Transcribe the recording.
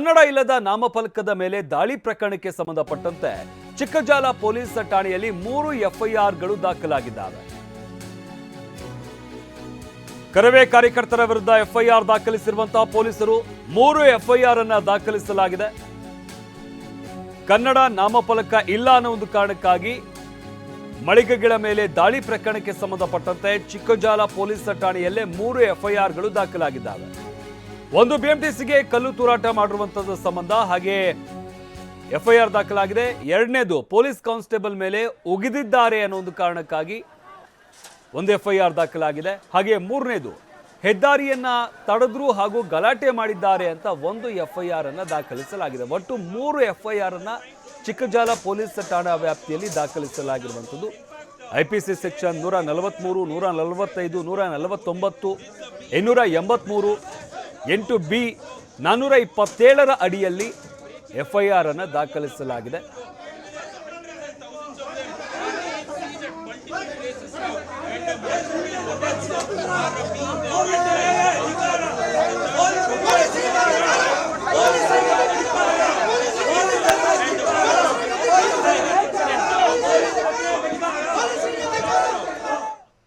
ಕನ್ನಡ ಇಲ್ಲದ ನಾಮಫಲಕದ ಮೇಲೆ ದಾಳಿ ಪ್ರಕರಣಕ್ಕೆ ಸಂಬಂಧಪಟ್ಟಂತೆ ಚಿಕ್ಕಜಾಲ ಪೊಲೀಸ್ ಠಾಣೆಯಲ್ಲಿ 3 ಎಫ್ಐಆರ್ಗಳು ದಾಖಲಾಗಿದ್ದಾವೆ. ಕರವೇ ಕಾರ್ಯಕರ್ತರ ವಿರುದ್ಧ ಎಫ್ಐಆರ್ ದಾಖಲಿಸಿರುವಂತಹ ಪೊಲೀಸರು 3 ಎಫ್ಐಆರ್ ಅನ್ನು ದಾಖಲಿಸಲಾಗಿದೆ. ಕನ್ನಡ ನಾಮಫಲಕ ಇಲ್ಲ ಅನ್ನೋ ಒಂದು ಕಾರಣಕ್ಕಾಗಿ ಮಳಿಗೆಗಳ ಮೇಲೆ ದಾಳಿ ಪ್ರಕರಣಕ್ಕೆ ಸಂಬಂಧಪಟ್ಟಂತೆ ಚಿಕ್ಕಜಾಲ ಪೊಲೀಸ್ ಠಾಣೆಯಲ್ಲೇ 3 ಎಫ್ಐಆರ್ಗಳು ದಾಖಲಾಗಿದ್ದಾವೆ. ಒಂದು ಬಿಎಂಟಿಸಿಗೆ ಕಲ್ಲು ತೂರಾಟ ಮಾಡಿರುವಂತದ್ದು ಸಂಬಂಧ ಹಾಗೆ ಎಫ್ಐಆರ್ ದಾಖಲಾಗಿದೆ. ಎರಡನೇದು ಪೊಲೀಸ್ ಕಾನ್ಸ್ಟೇಬಲ್ ಮೇಲೆ ಉಗಿದಿದ್ದಾರೆ ಅನ್ನೋ ಒಂದು ಕಾರಣಕ್ಕಾಗಿ ಒಂದು ಎಫ್ಐಆರ್ ದಾಖಲಾಗಿದೆ. ಹಾಗೆ ಮೂರನೇದು ಹೆದ್ದಾರಿಯನ್ನ ತಡೆದ್ರು ಹಾಗೂ ಗಲಾಟೆ ಮಾಡಿದ್ದಾರೆ ಅಂತ ಒಂದು ಎಫ್ಐಆರ್ ಅನ್ನ ದಾಖಲಿಸಲಾಗಿದೆ. ಒಟ್ಟು 3 ಎಫ್ಐಆರ್ ಅನ್ನ ಚಿಕ್ಕಜಾಲ ಪೊಲೀಸ್ ಠಾಣಾ ವ್ಯಾಪ್ತಿಯಲ್ಲಿ ದಾಖಲಿಸಲಾಗಿರುವಂಥದ್ದು. ಐಪಿಸಿ ಸೆಕ್ಷನ್ 143, 145, 149, 283, 8B, 427 ಅಡಿಯಲ್ಲಿ ಎಫ್ಐಆರ್ ಅನ್ನು ದಾಖಲಿಸಲಾಗಿದೆ.